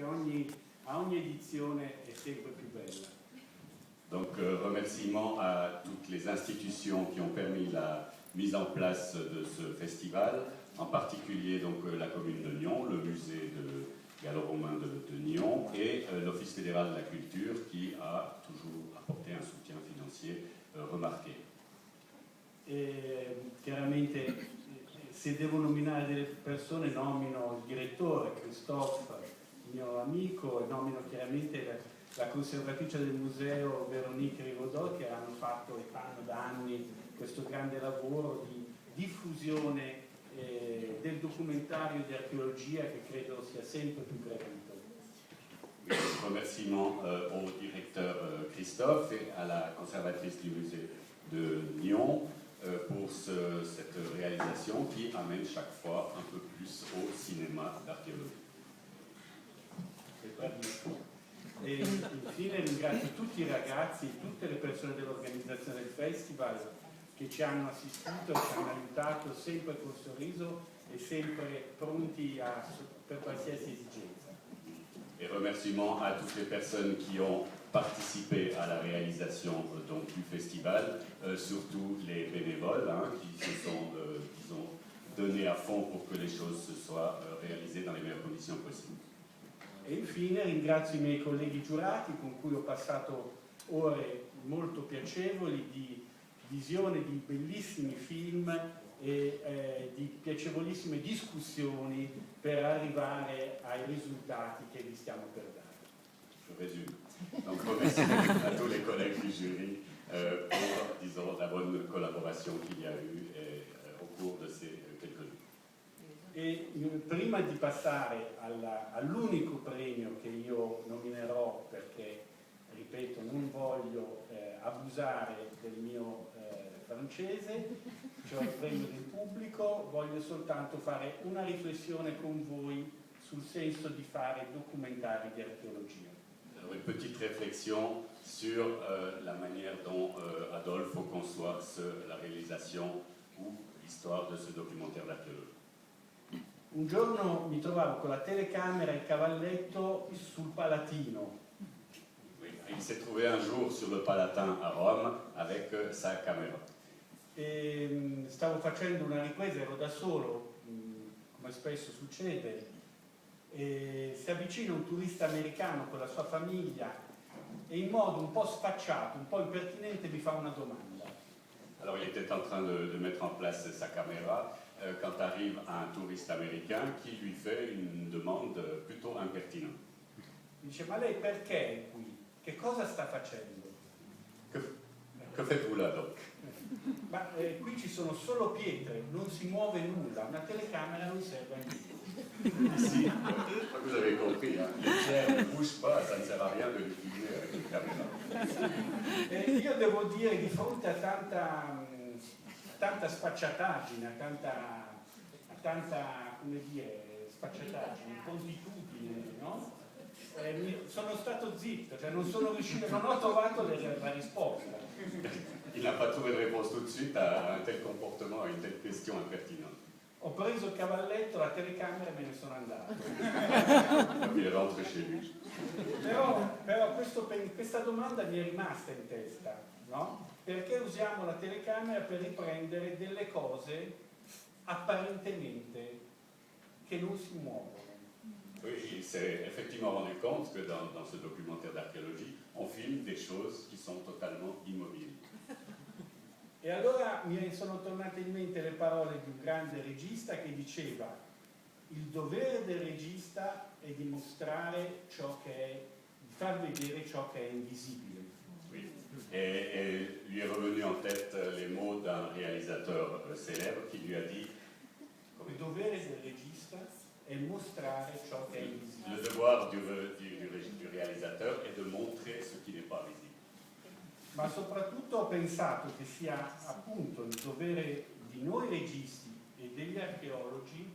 che a ogni édizione est sempre più bella. Donc remerciements à toutes les institutions qui ont permis la mise en place de ce festival, en particulier donc la commune de Nyon, le musée gallo-romain de Nyon et l'Office fédéral de la culture qui a toujours apporté un soutien financier remarqué. E chiaramente se devo nominare delle persone nomino il direttore Christophe, mio amico, e nomino chiaramente la conservatrice del museo Véronique Rivaudot, che hanno fatto e fanno da anni questo grande lavoro di diffusione del documentario di archeologia che credo sia sempre più gradito. Remerciements au directeur Christophe et à la conservatrice du musée de Nyon pour cette réalisation qui amène chaque fois un peu plus au cinéma d'archéologie. E infine ringrazio tutti i ragazzi e tutte le persone dell'organizzazione del festival che ci hanno assistito, ci hanno aiutato sempre col sorriso e sempre pronti per qualsiasi esigenza. Et remerciements à toutes les personnes qui ont participé à la réalisation donc, du festival, surtout les bénévoles qui se sont disons, donnés à fond pour que les choses se soient réalisées dans les meilleures conditions possibles. E infine ringrazio i miei colleghi giurati con cui ho passato ore molto piacevoli di visione di bellissimi film e di piacevolissime discussioni per arrivare ai risultati che vi stiamo per dare. Je résume. Donc remerciements à tous les collègues du jury pour, disons, la bonne collaboration qu'il y a eu au cours de ces quelques jours. E prima di passare all'unico premio che io nominerò, perché, ripeto, non voglio abusare del mio francese, cioè il premio del pubblico, voglio soltanto fare una riflessione con voi sul senso di fare documentari di archeologia. Alors, une petite réflexion sur la manière dont Adolfo conçoit la réalisation ou l'histoire de ce documentaire d'archéologie. Un giorno mi trovavo con la telecamera e il cavalletto sul Palatino. Oui, il s'est trouvé un jour sur le Palatin à Rome avec sa caméra. E stavo facendo una ripresa, ero da solo, come spesso succede, e si avvicina un turista americano con la sua famiglia e in modo un po' sfacciato, un po' impertinente mi fa una domanda. Alors il était en train de mettre en place sa caméra quand arrive un touriste américain qui lui fait une demande plutôt impertinente. Mi dice: ma lei perché è qui? Che cosa sta facendo? Que faites-vous là donc? Ma qui ci sono solo pietre, non si muove nulla, una telecamera non serve a niente. Ici, vous avez compris, les pierres ne bougent pas, ça ne sert à rien de les filmer avec une caméra. Io devo dire, di fronte a tanta sfacciataggine, a tanta, come dire, sfacciataggine, prontitudine, no? Sono stato zitto, cioè non ho trovato la risposta. Il n'a pas trouvé de réponse tout de suite à un tel comportement, à une telle question impertinente. Ho preso il cavalletto, la telecamera e me ne sono andato. Il est rentré chez lui. Però questa domanda mi è rimasta in testa, no? Perché usiamo la telecamera per riprendere delle cose apparentemente che non si muovono? Oui, il s'est effectivement rendu compte que dans ce documentaire d'archéologie, on filme des choses qui sont totalement immobiles. E allora mi sono tornate in mente le parole di un grande regista che diceva: il dovere del regista è di mostrare ciò che è, di far vedere ciò che è invisibile. Oui. Et lui est revenu en tête les mots d'un réalisateur célèbre qui lui a dit Il dovere del regista è mostrare ciò che è invisibile. le devoir du réalisateur est de montrer ce qui n'est pas visible. Ma soprattutto ho pensato che sia appunto il dovere di noi registi e degli archeologi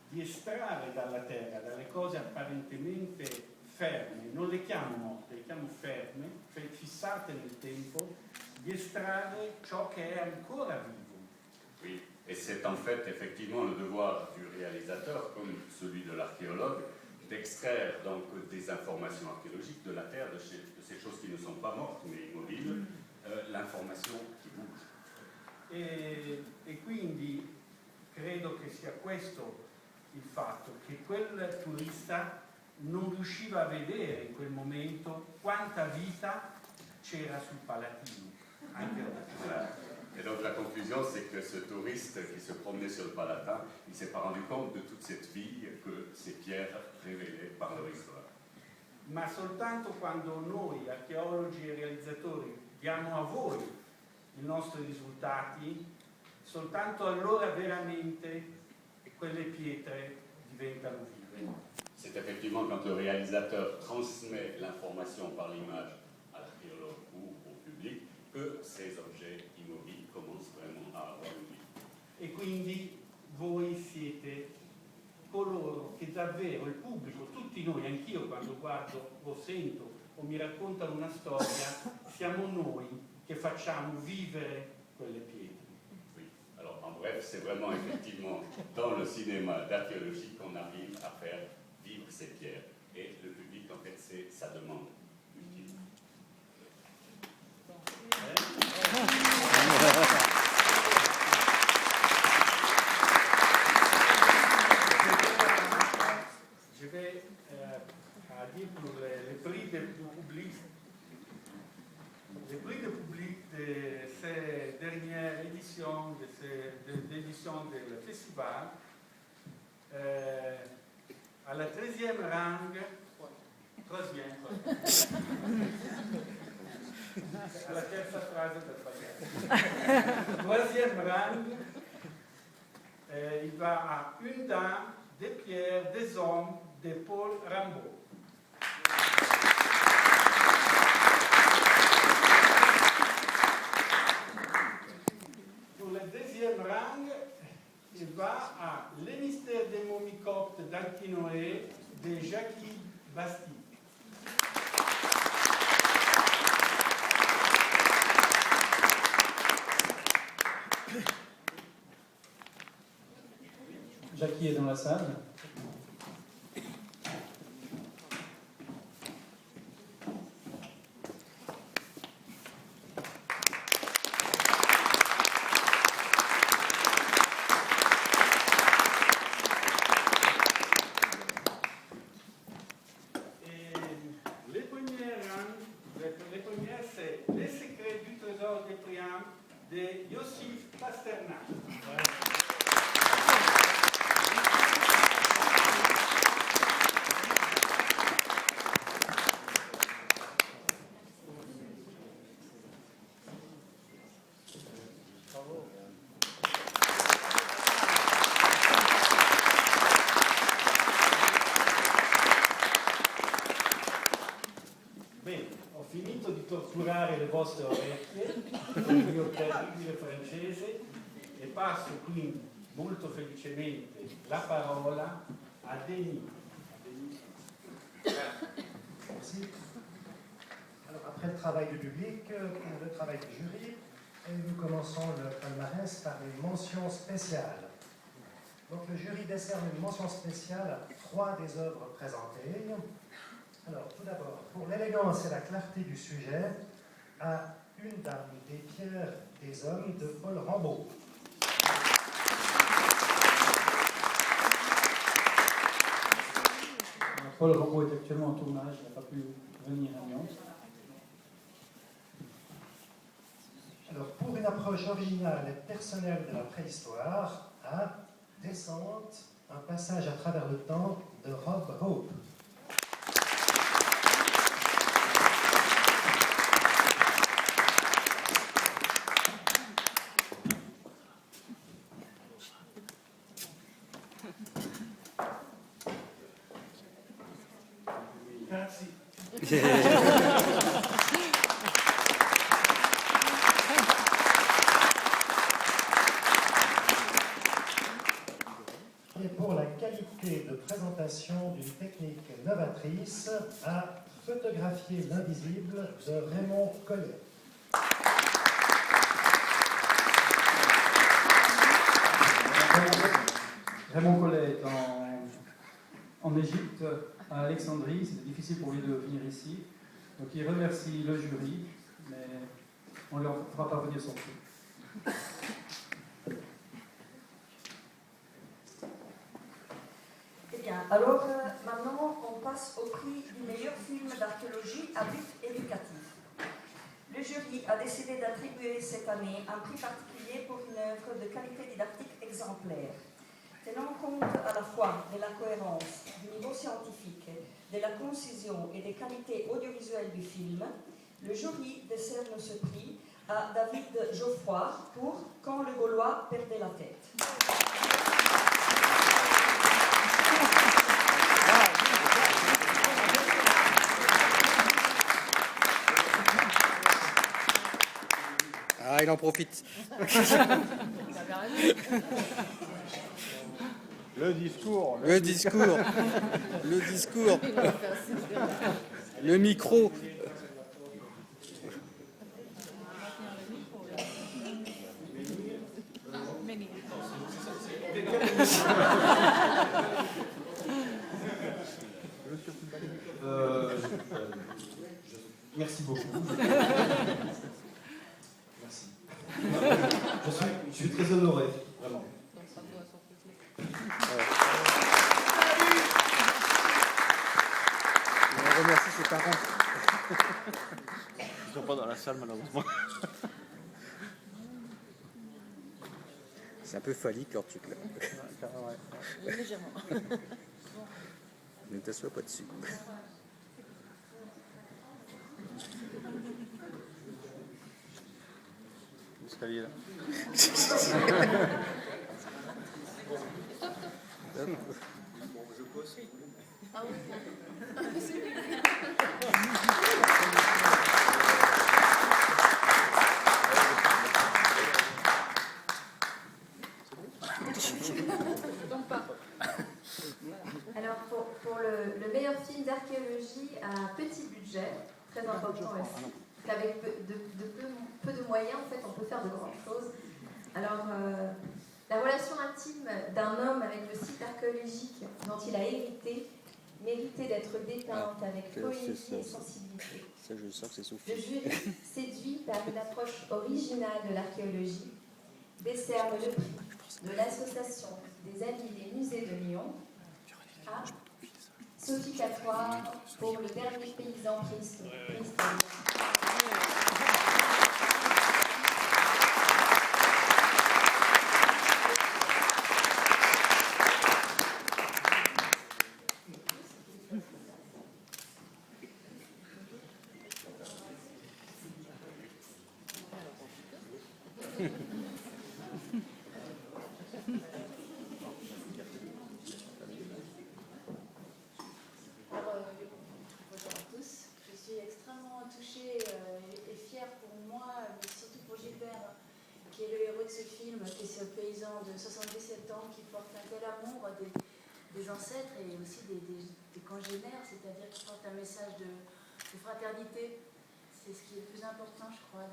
di estrarre dalla terra, dalle cose apparentemente ferme, non le chiamo morte, le chiamo ferme, fissate nel tempo, di estrarre ciò che è ancora vivo. Oui. Et c'est en fait effectivement le devoir du réalisateur, comme celui de l'archéologue, d'extraire donc des informations archéologiques de la Terre, de ces choses qui ne sont pas mortes mais immobiles, l'information qui bouge. E quindi credo che sia questo il fatto, che quel turista non riusciva a vedere in quel momento quanta vita c'era sul Palatino. Voilà. Et donc la conclusion, c'est que ce touriste qui se promenait sur le Palatin, il ne s'est pas rendu compte de toute cette vie que ces pierres révélaient par leur histoire. Ma soltanto quando noi, archeologi e realizzatori, diamo a voi i nostri risultati, soltanto allora veramente quelle pietre diventano vive. C'est effectivement quand le réalisateur transmet l'information par l'image à l'archéologue ou au public que ces objets immobiles commencent vraiment à avoir une vie. E quindi voi siete coloro che davvero, il pubblico, tutti noi, anch'io quando guardo o sento o mi raccontano una storia, siamo noi che facciamo vivere quelle pietre. Oui. Alors en bref, c'est vraiment effectivement dans le cinéma d'archéologie qu'on arrive à faire vivre ces pierres. Et le public, en fait, c'est sa demande ultime. Je vais dire pour les prix de public, de ces dernières éditions, d'éditions du festival, à la 13e rang, à la terza frase per sbagliare. Troisième rang, il va à Une dame, des pierres, des hommes, de Paul Rimbaud. Pour le deuxième rang, il va à Les mystères des momies coptes d'Antinoé de Jackie Bastille. Jackie est dans la salle. Les premières, c'est Les secrets du trésor de Priam de Yossif Pasternak. Bene, ho finito di torturare le vostre orecchie con il mio terribile francese e passo quindi molto felicemente la parola a Denis. Merci. Alors après le travail du public, le travail du jury, nous commençons le palmarès par une mention spéciale. Donc le jury décerne une mention spéciale à 3 des œuvres présentées. Alors tout d'abord, pour l'élégance et la clarté du sujet, à Une dame, des pierres, des hommes de Paul Rimbaud. Paul Rimbaud est actuellement en tournage, il n'a pas pu venir à Lyon. Alors pour une approche originale et personnelle de la préhistoire, à Descente, un passage à travers le temps de Rob Hope. Grazie. Et pour la qualité de présentation d'une technique novatrice, à Photographier l'invisible de Raymond Collet. Raymond Collet est en Égypte à Alexandrie, c'était difficile pour lui de venir ici. Donc il remercie le jury, mais on ne leur fera pas venir son prix. Eh bien, alors maintenant on passe au prix du meilleur film d'archéologie à but éducatif. Le jury a décidé d'attribuer cette année un prix particulier pour une œuvre de qualité didactique exemplaire. Tenant compte à la fois de la cohérence, du niveau scientifique, de la concision et des qualités audiovisuelles du film, le jury décerne ce prix à David Geoffroy pour Quand le Gaulois perdait la tête. Ah, il en profite. Le discours. Le discours. Le discours. Le micro. Merci beaucoup. Merci. Je suis très honoré, vraiment. On remercie ses parents. Ils sont pas dans la salle malheureusement. C'est un peu phallique leur truc là. Légèrement. Ne t'assois pas dessus. L'escalier là. Ah oui. Alors pour le meilleur film d'archéologie à petit budget, très important aussi, qu'avec peu de moyens, en fait, on peut faire de grandes choses. Alors, la relation intime d'un homme avec le site archéologique dont il a hérité méritait d'être dépeinte avec poésie et sensibilité. Ça, je sens que c'est Sophie. Le jury, séduit par une approche originale de l'archéologie, décerne le prix de l'Association des Amis des Musées de Lyon à Sophie Catoire pour Le Dernier Paysan préhistorique. Bonjour à tous. Je suis extrêmement touchée et fière pour moi, mais surtout pour Gilbert, qui est le héros de ce film, qui est ce paysan de 77 ans qui porte un tel amour des ancêtres et aussi des congénères, c'est-à-dire qui porte un message de fraternité. C'est ce qui est le plus important, je crois,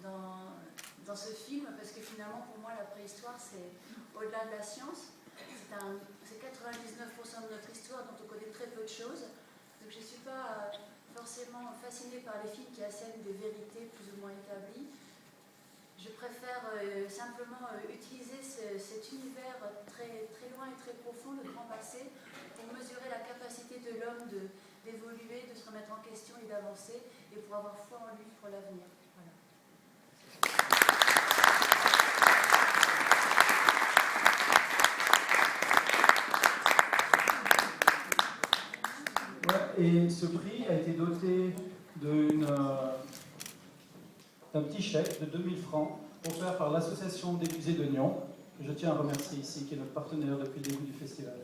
dans ce film, parce que finalement, pour moi, la préhistoire, c'est au-delà de la science. C'est 99% de notre histoire dont on connaît très peu de choses. Donc je ne suis pas forcément fascinée par les films qui assènent des vérités plus ou moins établies. Je préfère simplement utiliser cet univers très, très loin et très profond, le grand passé, pour mesurer la capacité de l'homme d'évoluer, de se remettre en question et d'avancer, et pour avoir foi en lui pour l'avenir. Voilà. Ouais, et ce prix a été doté d'un petit chèque de 2000 francs offert par l'Association des musées de Nyon, que je tiens à remercier ici, qui est notre partenaire depuis le début du festival.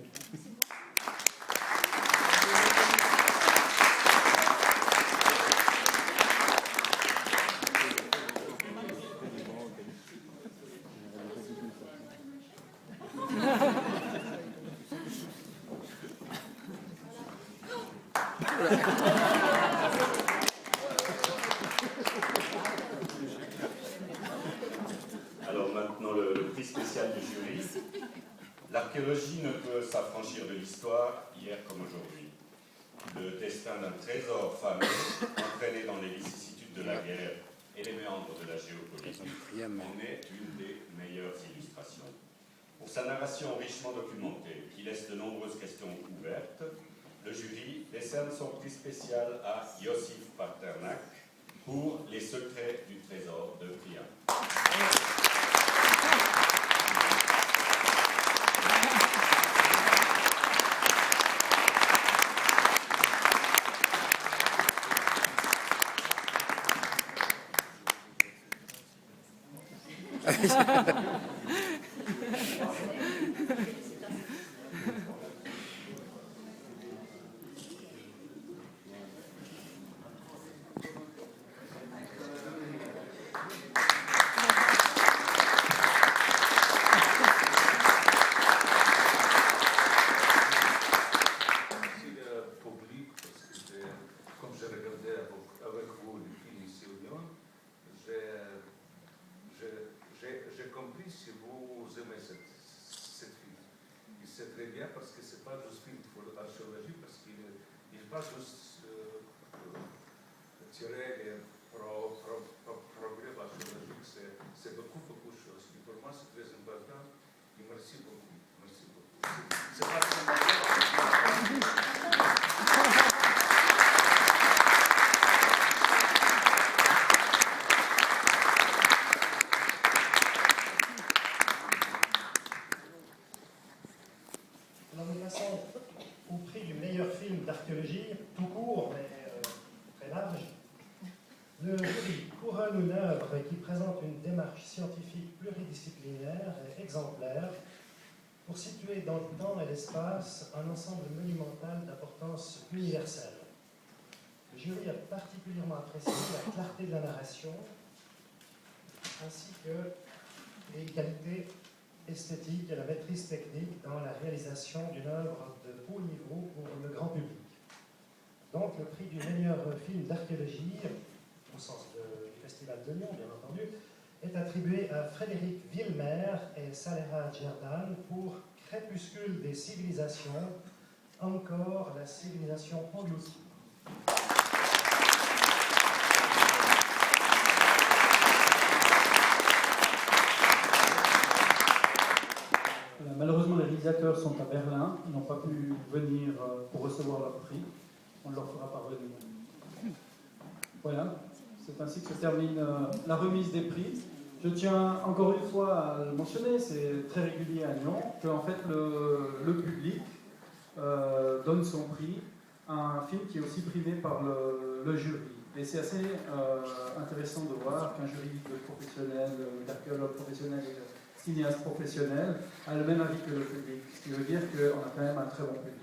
Alors maintenant, le prix spécial du jury. L'archéologie ne peut s'affranchir de l'histoire, hier comme aujourd'hui. destin d'un trésor fameux entraîné dans les vicissitudes de la guerre et les méandres de la géopolitique en est une des meilleures illustrations. Pour sa narration richement documentée, qui laisse de nombreuses questions ouvertes, le jury décerne son prix spécial à Yossif Pasternak pour Les secrets du trésor de Priam. C'est très bien parce que ce n'est pas juste film pour l'archéologie, parce qu'il n'est pas juste tirer les progrès archéologiques, c'est beaucoup de choses. Et pour moi, c'est très important. Et merci beaucoup. Merci beaucoup. C'est pas au prix du meilleur film d'archéologie, tout court, mais très large. Le jury couronne une œuvre qui présente une démarche scientifique pluridisciplinaire et exemplaire pour situer dans le temps et l'espace un ensemble monumental d'importance universelle. Le jury a particulièrement apprécié la clarté de la narration ainsi que les qualités esthétique et la maîtrise technique dans la réalisation d'une œuvre de haut niveau pour le grand public. Donc le prix du meilleur film d'archéologie, au sens du Festival de Lyon bien entendu, est attribué à Frédéric Villemer et Saleha Djerdan pour Crépuscule des civilisations, encore la civilisation engloutie. Malheureusement, les réalisateurs sont à Berlin, ils n'ont pas pu venir pour recevoir leur prix. On ne leur fera parvenir. Voilà, c'est ainsi que se termine la remise des prix. Je tiens encore une fois à le mentionner, c'est très régulier à Lyon, que en fait le public donne son prix à un film qui est aussi primé par le jury. Et c'est assez intéressant de voir qu'un jury de professionnels, d'archéologues professionnels et de cinéastes professionnels a le même avis que le public. Ce qui veut dire qu'on a quand même un très bon public.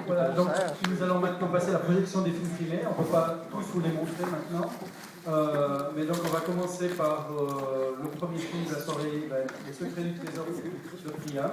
Voilà, donc nous allons maintenant passer à la projection des films primés. On ne peut pas tous vous les montrer maintenant. Mais donc on va commencer par le premier film de la soirée, Les secrets du trésor de Priam.